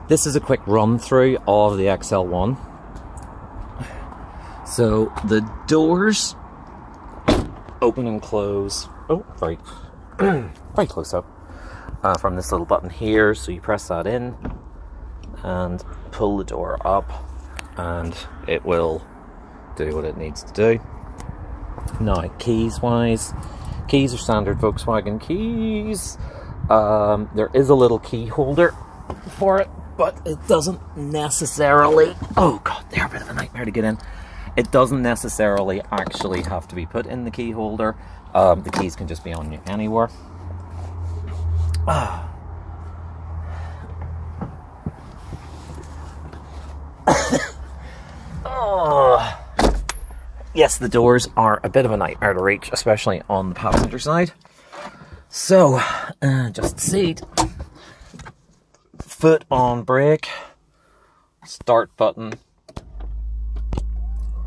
This is a quick run through of the XL1. So the doors open and close. Oh, very, very close up. From this little button here. So you press that in and pull the door up, and it will do what it needs to do. Now, keys wise, keys are standard Volkswagen keys. There is a little key holder for it, but it doesn't necessarily, oh god, they're a bit of a nightmare to get in. It doesn't necessarily actually have to be put in the key holder. The keys can just be on you anywhere. Oh. Yes, the doors are a bit of a nightmare to reach, especially on the passenger side. So, just seat, foot on brake, start button,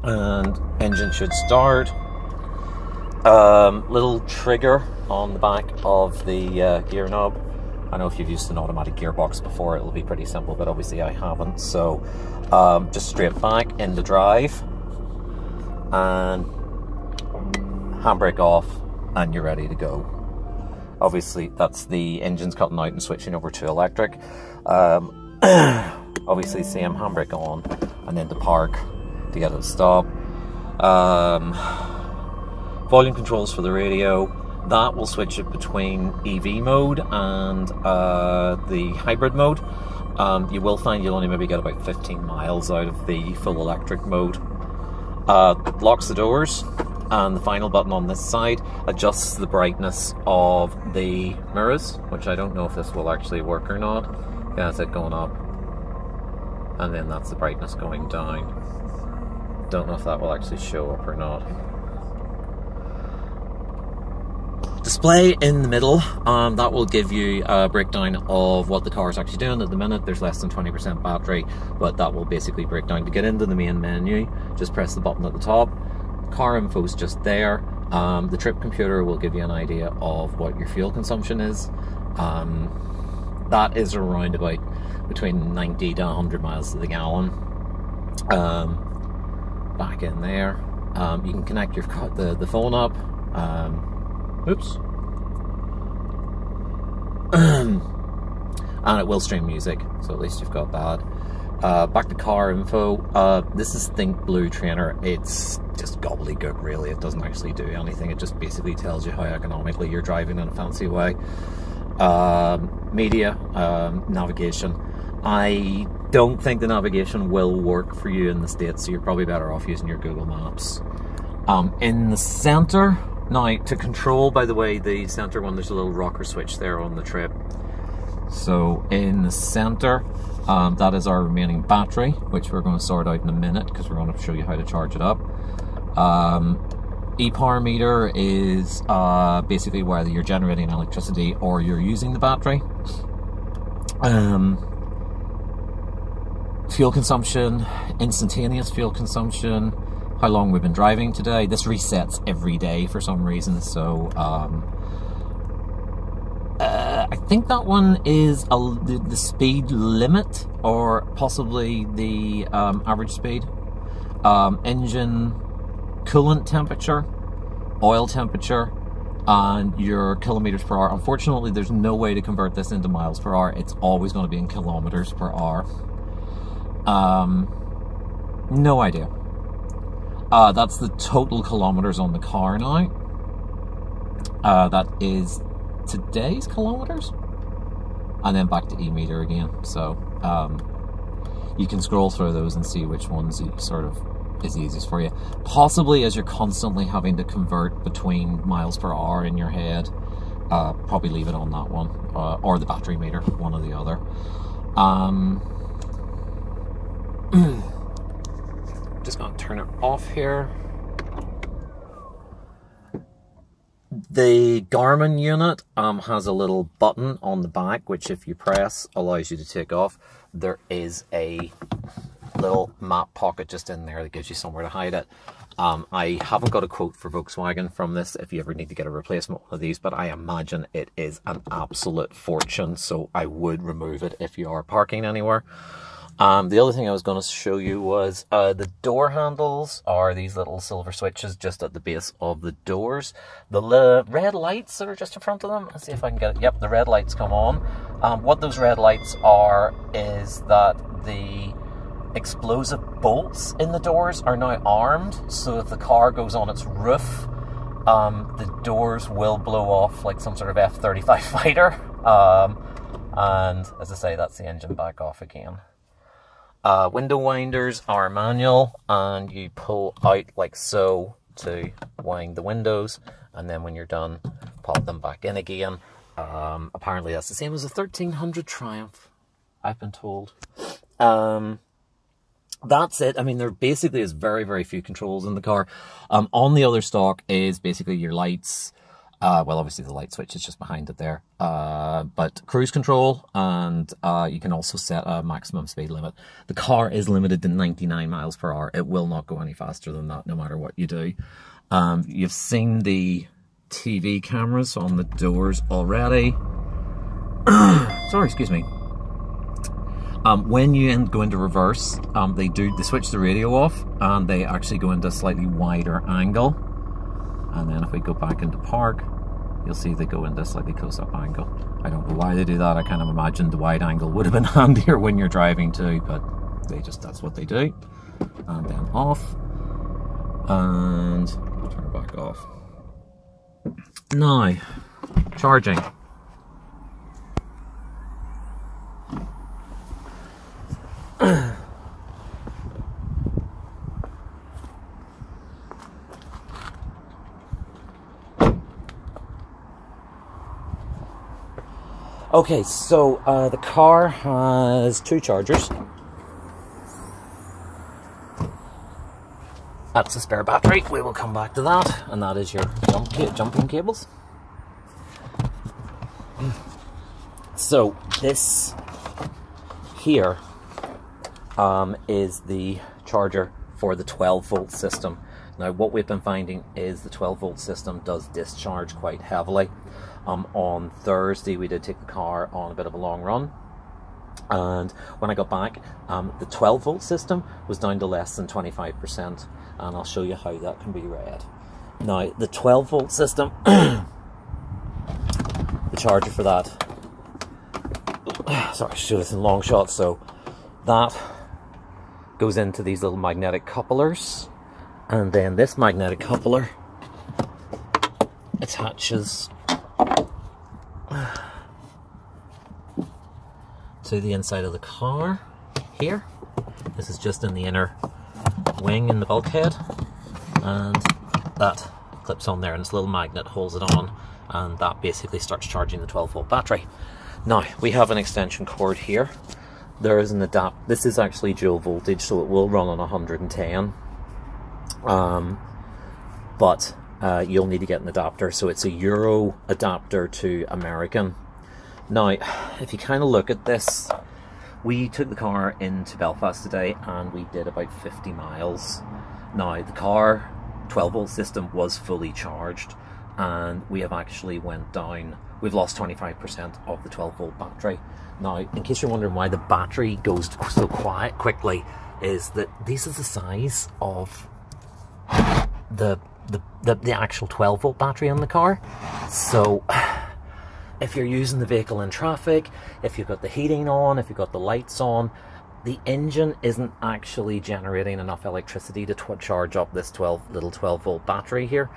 and engine should start. Little trigger on the back of the gear knob. I know if you've used an automatic gearbox before, it'll be pretty simple, but obviously I haven't. So, just straight back in the drive, and handbrake off, and you're ready to go. Obviously, that's the engine's cutting out and switching over to electric. Obviously, same handbrake on, and then to park to get it to stop. Volume controls for the radio. That will switch it between EV mode and the hybrid mode. You will find you'll only maybe get about 15 miles out of the full electric mode. Locks the doors, and the final button on this side adjusts the brightness of the mirrors, which I don't know if this will actually work or not. Yeah, that's it going up, and then that's the brightness going down. Don't know if that will actually show up or not. Display in the middle, that will give you a breakdown of what the car is actually doing. At the minute there's less than 20% battery, but that will basically break down. To get into the main menu, just press the button at the top. Car info is just there. The trip computer will give you an idea of what your fuel consumption is. That is around about between 90 to 100 miles to the gallon. Back in there, you can connect your the phone up. Oops. And it will stream music, so at least you've got that. Back to car info. This is Think Blue Trainer. It's just gobbledygook, really. It doesn't actually do anything. It just basically tells you how economically you're driving in a fancy way. Media, navigation. I don't think the navigation will work for you in the States, so you're probably better off using your Google Maps. In the center, now to control, by the way, the center one, there's a little rocker switch there on the trip. So in the center, that is our remaining battery, which we're going to sort out in a minute because we're going to show you how to charge it up. E-power meter is basically whether you're generating electricity or you're using the battery. Fuel consumption, instantaneous fuel consumption, how long we've been driving today. This resets every day for some reason, so I think that one is the speed limit, or possibly the average speed. Engine coolant temperature, oil temperature, and your kilometers per hour. Unfortunately, there's no way to convert this into miles per hour. It's always going to be in kilometers per hour. No idea. That's the total kilometers on the car now. That is today's kilometers, and then back to e-meter again. So you can scroll through those and see which ones sort of is easiest for you. Possibly, as you're constantly having to convert between miles per hour in your head, probably leave it on that one, or the battery meter, one or the other. Just gonna turn it off here. The Garmin unit has a little button on the back, which if you press allows you to take off. There is a little map pocket just in there that gives you somewhere to hide it. I haven't got a quote for Volkswagen from this if you ever need to get a replacement of these, but I imagine it is an absolute fortune, so I would remove it if you are parking anywhere. The other thing I was going to show you was the door handles are these little silver switches just at the base of the doors. The red lights that are just in front of them, let's see if I can get it. Yep, the red lights come on. What those red lights are is that the explosive bolts in the doors are now armed, so if the car goes on its roof, the doors will blow off like some sort of F-35 fighter. And as I say, that's the engine back off again. Window winders are manual, and you pull out like so to wind the windows, and then when you're done, pop them back in again. Apparently that's the same as a 1300 Triumph, I've been told. That's it. I mean, there basically is very, very few controls in the car. On the other stock is basically your lights. Well, obviously the light switch is just behind it there. But cruise control, and you can also set a maximum speed limit. The car is limited to 99 miles per hour. It will not go any faster than that, no matter what you do. You've seen the TV cameras on the doors already. Sorry, excuse me. When you go into reverse, they switch the radio off, and they actually go into a slightly wider angle. And then if we go back into park, you'll see they go into a slightly close-up angle. I don't know why they do that. I kind of imagined the wide angle would have been handier when you're driving too, but that's what they do. And then off, and turn it back off. Now, charging. Okay, so the car has 2 chargers. That's a spare battery. We will come back to that, and that is your jumping cables. So this here is the charger for the 12-volt system. Now, what we've been finding is the 12-volt system does discharge quite heavily. On Thursday, we did take the car on a bit of a long run, and when I got back, the 12-volt system was down to less than 25%, and I'll show you how that can be read. Now, the 12-volt system, the charger for that, sorry, I should do this in long shots, so that goes into these little magnetic couplers, and then this magnetic coupler attaches to the inside of the car here. This is just in the inner wing in the bulkhead, and that clips on there, and this little magnet holds it on, and that basically starts charging the 12-volt battery. Now, we have an extension cord here. There is an this is actually dual voltage, so it will run on 110. But you'll need to get an adapter, so it's a Euro adapter to American. Now, if you kind of look at this, we took the car into Belfast today, and we did about 50 miles. Now, the car 12-volt system was fully charged, and we have actually we've lost 25% of the 12-volt battery. Now, in case you're wondering why the battery goes so quickly, is that this is the size of the actual 12-volt battery on the car. So if you're using the vehicle in traffic, if you've got the heating on, if you've got the lights on, the engine isn't actually generating enough electricity to charge up this little 12-volt battery here,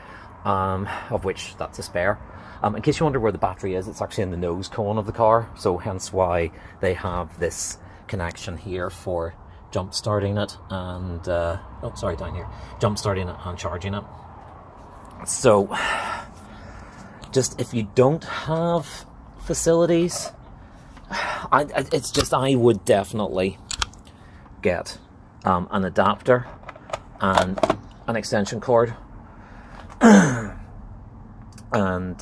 of which that's a spare. In case you wonder where the battery is, it's actually in the nose cone of the car, so hence why they have this connection here for jump starting it and oh, sorry, down here, jump starting it and charging it. So just if you don't have facilities, I would definitely get an adapter and an extension cord and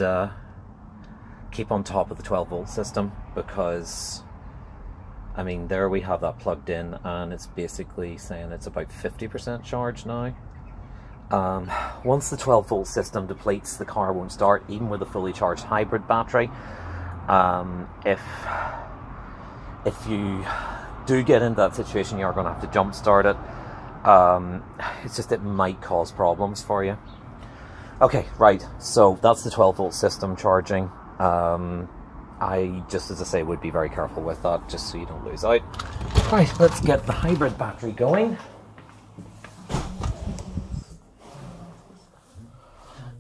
keep on top of the 12-volt system, because I mean, there we have that plugged in, and it's basically saying it's about 50% charged now. Once the 12-volt system depletes, the car won't start, even with a fully charged hybrid battery. If you do get into that situation, you're going to have to jump start it. It's just it might cause problems for you. Okay, right, so that's the 12-volt system charging. I, just as I say, would be very careful with that, just so you don't lose out. Right, let's get the hybrid battery going.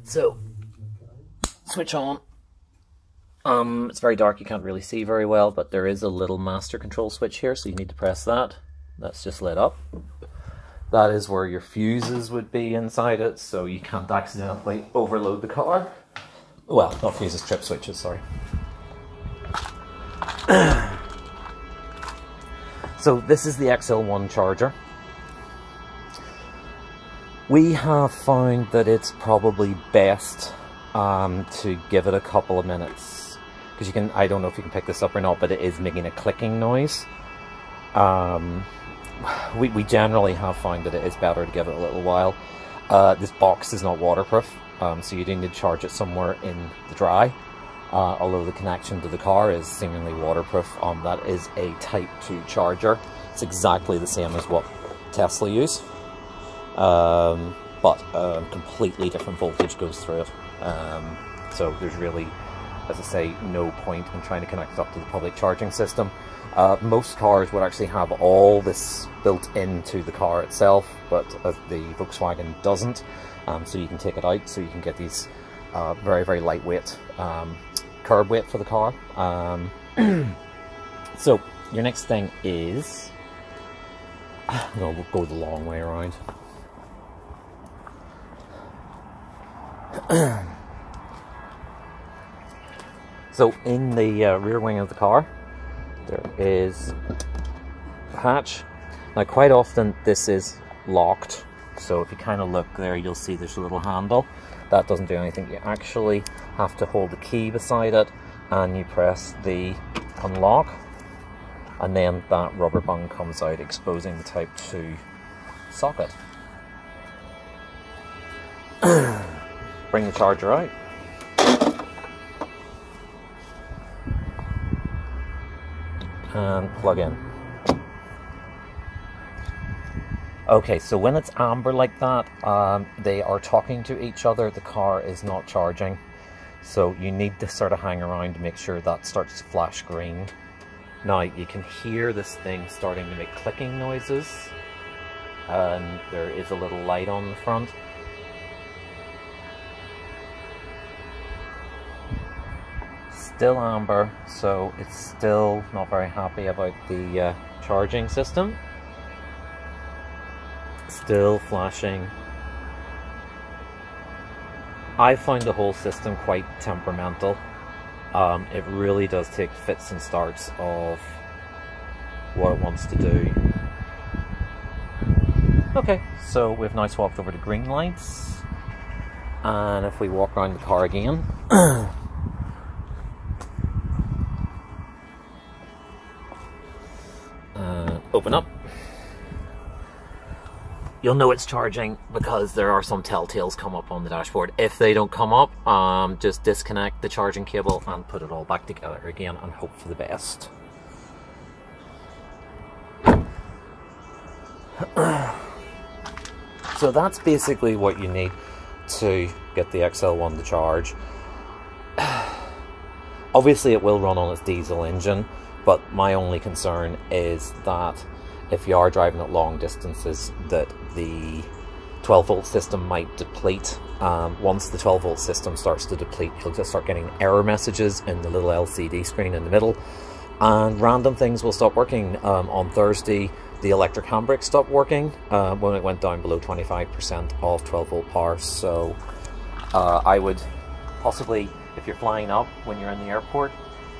So, switch on. It's very dark, you can't really see very well, but there is a little master control switch here, so you need to press that. That's just lit up. That is where your fuses would be inside it, so you can't accidentally overload the car. Well, not fuses, trip switches, sorry. So this is the XL1 charger. We have found that it's probably best to give it a couple of minutes, because you can, I don't know if you can pick this up or not, but it is making a clicking noise. We generally have found that it is better to give it a little while. This box is not waterproof, so you do need to charge it somewhere in the dry. Although the connection to the car is seemingly waterproof. That is a Type 2 charger. It's exactly the same as what Tesla use, but completely different voltage goes through it. So there's really, as I say, no point in trying to connect it up to the public charging system. Most cars would actually have all this built into the car itself, but the Volkswagen doesn't. So you can take it out, so you can get these very, very lightweight curb weight for the car. So your next thing is, no, we'll go the long way around. So in the rear wing of the car, there is a hatch. Now quite often this is locked, so if you kind of look there, you'll see there's a little handle. That doesn't do anything. You actually have to hold the key beside it, and you press the unlock, and then that rubber bung comes out, exposing the Type 2 socket. Bring the charger out. And plug in. Okay, so when it's amber like that, they are talking to each other. The car is not charging. So you need to sort of hang around to make sure that starts to flash green. Now you can hear this thing starting to make clicking noises. And there is a little light on the front. Still amber, so it's still not very happy about the charging system. Still flashing. I find the whole system quite temperamental. It really does take fits and starts of what it wants to do. Okay, so we've now swapped over to green lights, and if we walk around the car again, open up, you'll know it's charging because there are some telltales come up on the dashboard. If they don't come up, just disconnect the charging cable and put it all back together again and hope for the best. So that's basically what you need to get the XL1 to charge. Obviously it will run on its diesel engine, but my only concern is that if you are driving at long distances, that the 12-volt system might deplete. Once the 12-volt system starts to deplete, you'll just start getting error messages in the little LCD screen in the middle, and random things will stop working. On Thursday, the electric handbrake stopped working when it went down below 25% of 12-volt power. So I would possibly, if you're flying up when you're in the airport,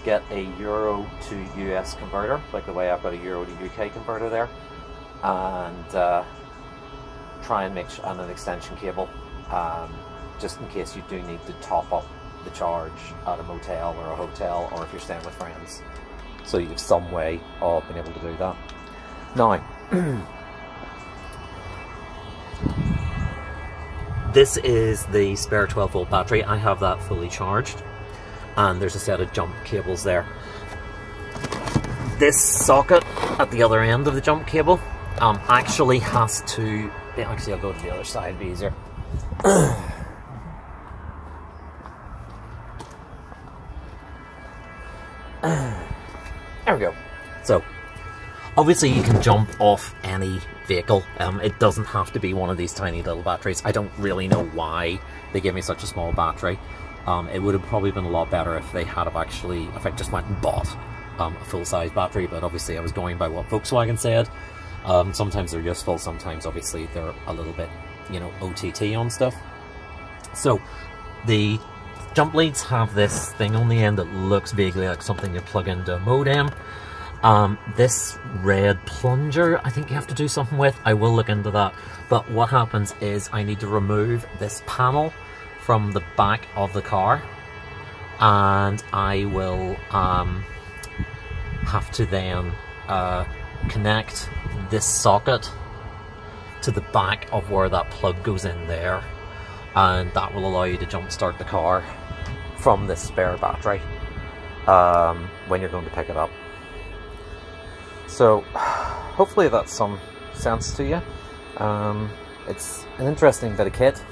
get a Euro to US converter, like the way I've got a Euro to UK converter there, and try and make and an extension cable, just in case you do need to top up the charge at a motel or a hotel, or if you're staying with friends, so you have some way of being able to do that. Now, this is the spare 12-volt battery. I have that fully charged, and there's a set of jump cables there. This socket at the other end of the jump cable actually has to... Actually, I'll go to the other side, it'll be easier. There we go. So, obviously you can jump off any vehicle. It doesn't have to be one of these tiny little batteries. I don't really know why they gave me such a small battery. It would have probably been a lot better if they had actually, if I just went and bought a full-size battery, but obviously I was going by what Volkswagen said. Sometimes they're useful, sometimes obviously they're a little bit, you know, OTT on stuff. So, the jump leads have this thing on the end that looks vaguely like something you plug into a modem. This red plunger, I think you have to do something with. I will look into that. But what happens is I need to remove this panel from the back of the car, and I will have to then connect this socket to the back of where that plug goes in there, and that will allow you to jump start the car from this spare battery when you're going to pick it up. So hopefully that's some sense to you. It's an interesting bit of kit.